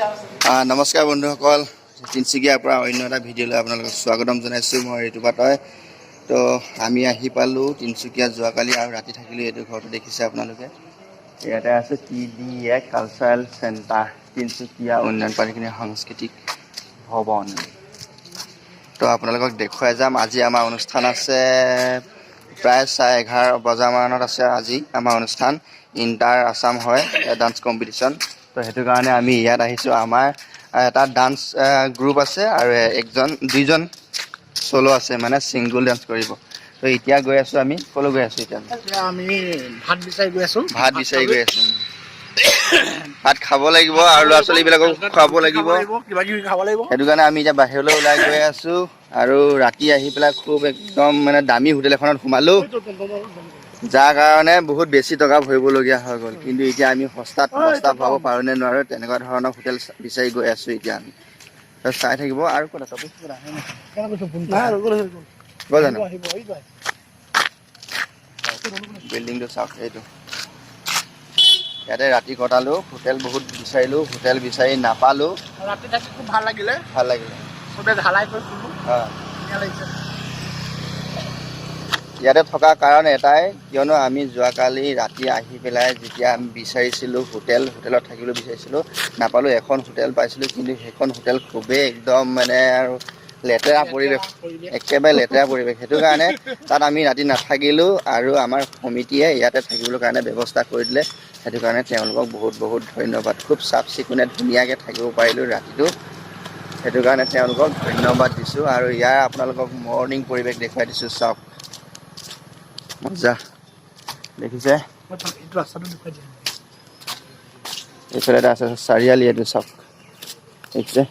নমস্কাৰ বন্ধুসকল, তিনিচুকীয়াৰ পৰা অন্য এটা ভিডিঅ'লৈ আপোনালোকক স্বাগতম জনাইছোঁ। মই ঋতুপাতই। তো আমি আহি পালোঁ তিনিচুকীয়া যোৱাকালি আৰু ৰাতি থাকিলোঁ এইটো ঘৰটো দেখিছে আপোনালোকে। ইয়াতে আছে TDA কালচাৰেল চেণ্টাৰ, তিনিচুকীয়া উন্নয়ন প্ৰাধিকৰণ সাংস্কৃতিক ভৱন। তো আপোনালোকক দেখুৱাই যাম। আজি আমাৰ অনুষ্ঠান আছে প্ৰায় 11:30 বজামানত আছে। আজি আমাৰ অনুষ্ঠান ইণ্টাৰ আছাম হয় ডান্স কম্পিটিশ্যন। তো সেইটো কাৰণে আমি ইয়াত আহিছোঁ। আমাৰ এটা ডান্স গ্ৰুপ আছে আৰু দুইজন চলো আছে, মানে ছিংগল ডান্স কৰিব। তো এতিয়া গৈ আছোঁ আমি। ক'লৈ গৈ আছোঁ এতিয়া? আমি ভাত বিচাৰি গৈ আছোঁ। ভাত খাব লাগিব আৰু ল'ৰা ছোৱালীবিলাকক খুৱাব লাগিব, কিবা কিবি খাব লাগিব। সেইটো কাৰণে আমি এতিয়া বাহিৰলৈ ওলাই গৈ আছোঁ। আৰু ৰাতি আহি পেলাই খুব একদম মানে দামী হোটেল এখনত সোমালোঁ, যাৰ কাৰণে বহুত বেছি টকা ভৰিবলগীয়া হৈ গ'ল। কিন্তু এতিয়া আমি সস্তাত পাব পাৰোঁ নে নোৱাৰোঁ তেনেকুৱা ধৰণৰ হোটেল বিচাৰি গৈ আছোঁ এতিয়া আমি। চাই থাকিব। আৰু ক'ত আছে জানো বিল্ডিংটো চাওক, এইটো ইয়াতে ৰাতি কটালোঁ। হোটেল বহুত বিচাৰিলোঁ, হোটেল বিচাৰি নাপালোঁ। ৰাতি থাকি খুব ভাল লাগিলে। চবে ঢালাই কৰি শুলো, ধুনীয়া লাগিছে। ইয়াতে থকা কাৰণ এটাই, কিয়নো আমি যোৱাকালি ৰাতি আহি পেলাই যেতিয়া আমি বিচাৰিছিলোঁ হোটেলত থাকিবলৈ বিচাৰিছিলোঁ, নাপালোঁ। এখন হোটেল পাইছিলোঁ, কিন্তু সেইখন হোটেল খুবেই একদম মানে আৰু লেতেৰা পৰিৱেশ, একেবাৰে লেতেৰা পৰিৱেশ। সেইটো কাৰণে তাত আমি ৰাতি নাথাকিলোঁ আৰু আমাৰ সমিতিয়ে ইয়াতে থাকিবলৈ কাৰণে ব্যৱস্থা কৰি দিলে। সেইটো কাৰণে তেওঁলোকক বহুত বহুত ধন্যবাদ। খুব চাফ চিকুণে ধুনীয়াকৈ থাকিব পাৰিলোঁ ৰাতিটো। সেইটো কাৰণে তেওঁলোকক ধন্যবাদ দিছোঁ। আৰু ইয়াৰ আপোনালোকক মৰ্ণিং পৰিৱেশ দেখুৱাই দিছোঁ। চাওক মজা দেখিছে। এইফালে এটা আছে চাৰিআলি, এইটো চাওক দেখিছে।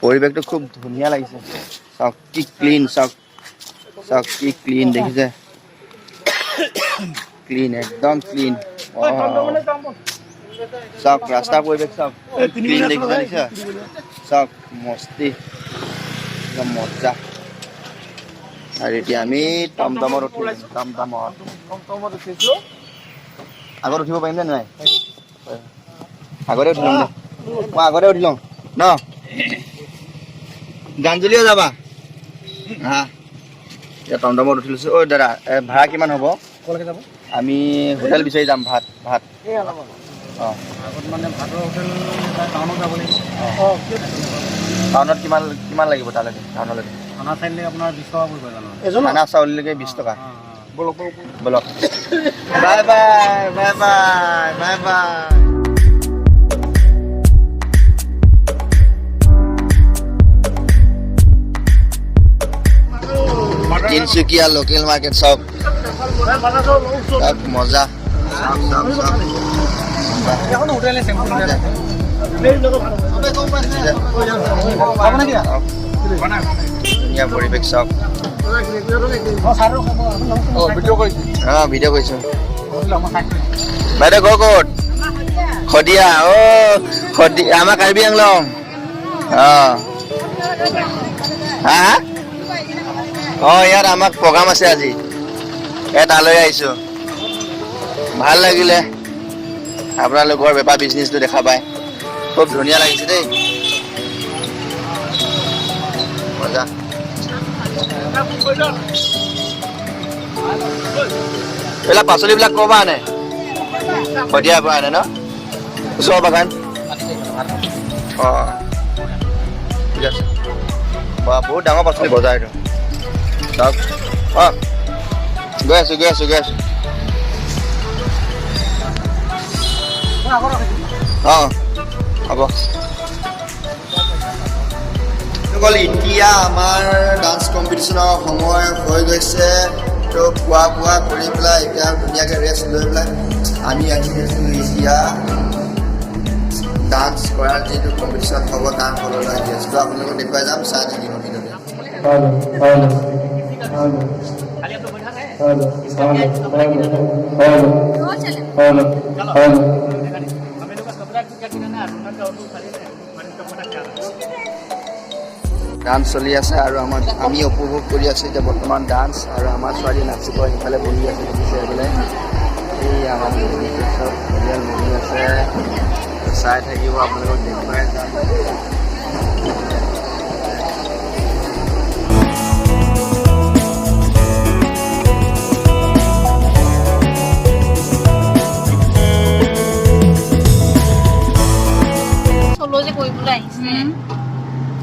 পৰিৱেশটো খুব ধুনীয়া লাগিছে। চাওক কি ক্লিন, চাওক কি ক্লিন দেখিছে। ক্লিন, একদম ক্লিন। চাওক ৰাস্তাৰ পৰিৱেশ, চাওক ক্লিন দেখিছে। চাওক মস্তি, একদম মজা। আৰু এতিয়া আমি টমটমত উঠিলোঁ। আগত উঠিব পাৰিম নে নাই? আগতে উঠি লওঁ, মই আগতে উঠি লওঁ ন। গাঞ্জুলিও যাবা? এতিয়া টমটমত উঠি লৈছোঁ। ঐ দাদা, ভাড়া কিমান হ'ব? আমি হোটেল বিচাৰি যাম। ভাত টাউনত কিমান লাগিব তালৈকে? টাউনলৈকে খানা চাউললৈকে 20 টকা। বলক। Bye bye. Tinsukia local market চাওক মজা। ধুনীয়া পৰিৱেশ চাওক। ভিডিঅ' কৰিছোঁ। বাইদেউ ঘৰ ক'ত? শদিয়া। শদিয়া আমাৰ কাৰ্বি আংলং। ইয়াত আমাক প্ৰগ্ৰাম আছে আজি, তালৈ আহিছোঁ। ভাল লাগিলে আপোনালোকৰ বেপাৰ বিজনেছটো দেখা পাই, খুব ধুনীয়া লাগিছে দেই। মজা। এইবিলাক পাচলিবিলাক ক'ৰ পৰা আনে? শদিয়াৰ পৰা আনে ন? ওচৰৰ বাগান। ঠিক আছে। বহুত ডাঙৰ পাচলি বজাৰ এইটো। চাওক গৈ আছোঁ। হ'ব। এতিয়া আমাৰ ডান্স কম্পিটিশ্যনৰ সময় হৈ গৈছে। তো খোৱা বোৱা কৰি পেলাই এতিয়া ধুনীয়াকৈ ৰেষ্ট লৈ পেলাই আমি আহি গৈছোঁ এতিয়া ডান্স কৰাৰ যিটো কম্পিটিশ্যন হ'ব তাৰ ফললৈ আহি আছোঁ। তো আপোনালোকক দেখুৱাই যাম, চাই থাকিব ভিডিঅ'টো। ডান্স চলি আছে আৰু আমি উপভোগ কৰি আছোঁ এতিয়া বৰ্তমান ডান্স। আৰু আমাৰ ছোৱালী নাচিব সিফালে বহি আছে, দেখিছে এইফালে। এই আমাৰ চব পৰিয়াল বহি আছে। চাই থাকিব আপোনালোকক দেখুৱাই যাম।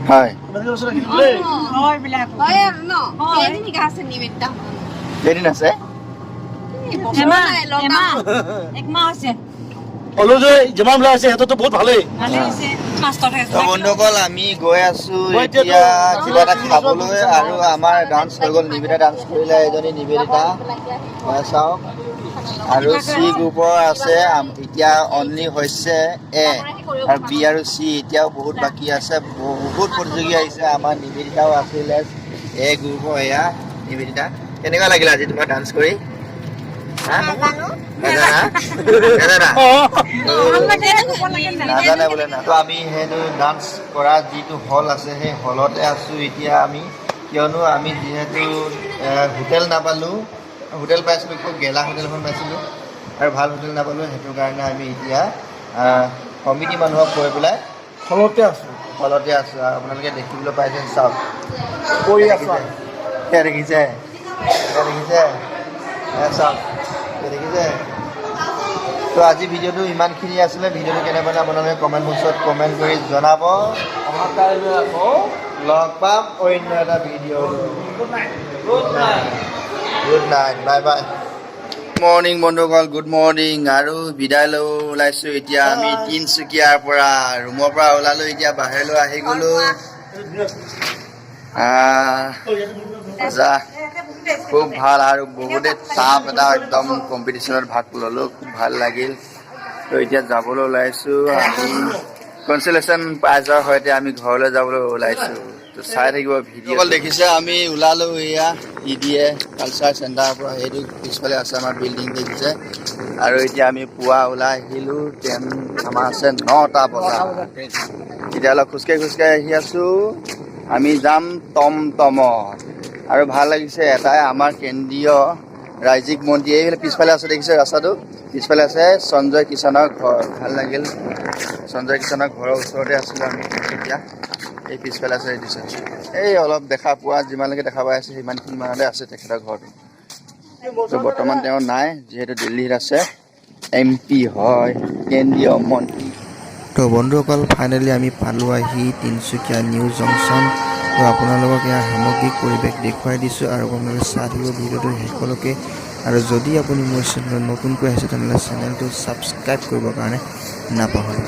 হয় কেইদিন আছে বন্ধুসকল আমি গৈ আছো এতিয়া কিবা এটা খাবলৈ আৰু আমাৰ ডান্স হৈ গ'ল নিবেদিতা ডান্স কৰিলে এজনী নিবেদিতা চাওক আৰু চি গ্ৰুপৰ আছে এতিয়া অনলি হৈছে এ আৰু বি আৰু চি এতিয়াও বহুত বাকী আছে বহুত প্ৰতিযোগী আহিছে আমাৰ নিবেদিতাও আছিলে এ গ্ৰুপৰ এয়া নিবেদিতা কেনেকুৱা লাগিল আজি তোমাৰ ডান্স কৰি নাজানে বোলে না তো আমি সেইটো ডান্স কৰা যিটো হল আছে সেই হলতে আছোঁ এতিয়া আমি কিয়নো আমি যিহেতু হোটেল নাপালোঁ হোটেল পাইছিলোঁ খুব গেলা হোটেলখন পাইছিলোঁ আৰু ভাল হোটেল নাপালোঁ সেইটো কাৰণে আমি এতিয়া কমিটি মানুহক কৈ পেলাই হলতে আছোঁ আৰু আপোনালোকে দেখিবলৈ পাইছে চাওক কৰি আছোঁ দেখিছে চাওক দেখিছে তো আজি ভিডিঅ'টো ইমানখিনি আছিলে ভিডিঅ'টো কেনেকুৱা আপোনালোকে কমেণ্ট বক্সত কমেণ্ট কৰি জনাব অহা কাইলৈ আকৌ লগ পাম অন্য এটা video' good night bye bye morning বন্ধুসকল গুড মৰ্ণিং আৰু বিদায় লৈ ওলাইছোঁ এতিয়া আমি তিনিচুকীয়াৰ পৰা ৰুমৰ পৰা ওলালোঁ এতিয়া বাহিৰলৈ আহি গ'লোঁ যা খুব ভাল আৰু বহুতে টাফ এটা একদম কম্পিটিশ্যনত ভাগ ল'লোঁ খুব ভাল লাগিল তো এতিয়া যাবলৈ ওলাইছোঁ আমি কনচলেশ্যন প্ৰাইজৰ সৈতে আমি ঘৰলৈ যাবলৈ ওলাইছোঁ তো চাই থাকিব ভিডিঅ' দেখিছে আমি ওলালোঁ এয়া EDA কালচাৰ চেণ্টাৰৰ পৰা সেইটো পিছফালে আছে আমাৰ বিল্ডিং দেখিছে আৰু এতিয়া আমি পুৱা ওলাই আহিলোঁ ট্ৰেইন আমাৰ আছে 9টা বজাত এতিয়া অলপ খোজকাঢ়ি আহি আছোঁ আমি যাম টমটমত আৰু ভাল লাগিছে এটাই আমাৰ কেন্দ্ৰীয় ৰাজ্যিক মন্ত্ৰী এইফালে পিছফালে আছে দেখিছে ৰাস্তাটো পিছফালে আছে সঞ্জয় কিষাণৰ ঘৰ ভাল লাগিল সঞ্জয় কিষাণৰ ঘৰৰ ওচৰতে আছিলোঁ আমি এতিয়া এই পিছফালে আছে দিছে এই অলপ দেখা পোৱা যিমানলৈকে দেখা পাই আছে সিমানখিনি মানতে আছে তেখেতৰ ঘৰটো তো বৰ্তমান তেওঁ নাই যিহেতু দিল্লীত আছে MP হয় কেন্দ্ৰীয় মন্ত্ৰী তো বন্ধুসকল ফাইনেলি আমি পালোঁ আহি তিনিচুকীয়া নিউ জংচন তো আপোনালোকক ইয়াৰ সামগ্ৰিক পৰিৱেশ দেখুৱাই দিছোঁ আৰু আপোনালোকে চাই থাকিব ভিডিঅ'টো শেষলৈকে আৰু যদি আপুনি মোৰ চেনেলত নতুনকৈ আহিছে তেনেহ'লে চেনেলটো ছাবস্ক্ৰাইব কৰিবৰ কাৰণে নাপাহৰিব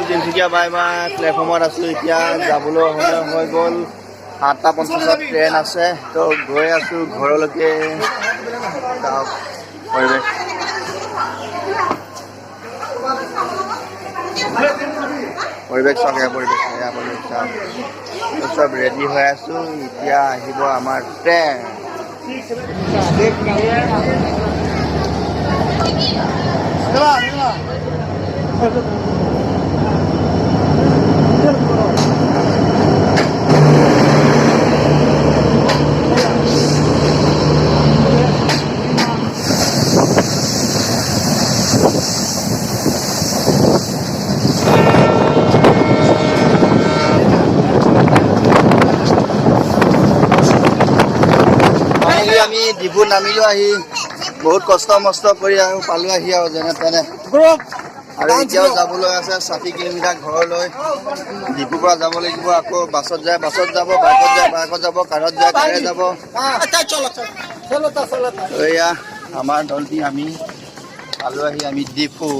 তিনিচুকীয়া বাই বাই প্লেটফৰ্মত আছোঁ এতিয়া যাবলৈ সময় হৈ গ'ল 8টা 50ত ট্ৰেইন আছে তো গৈ আছোঁ ঘৰলৈকে চাওক পৰিৱেশ চাওক পৰিৱেশ চাওক তো চব ৰেডি হৈ আছোঁ এতিয়া আহিব আমাৰ ট্ৰেইন আমি ডিপুত নামিলোঁ আহি বহুত কষ্ট মষ্ট কৰি আৰু পালোঁ আহি আৰু যেনে তেনে আৰু এতিয়াও যাবলৈ আছে 60 কিলোমিটাৰ ঘৰলৈ ডিপুৰ পৰা যাব লাগিব আকৌ বাছত যাব বাইকত যাব কাৰত যায় কাৰে যাব এয়া আমাৰ দলটি আমি পালোঁ আহি আমি ডিপু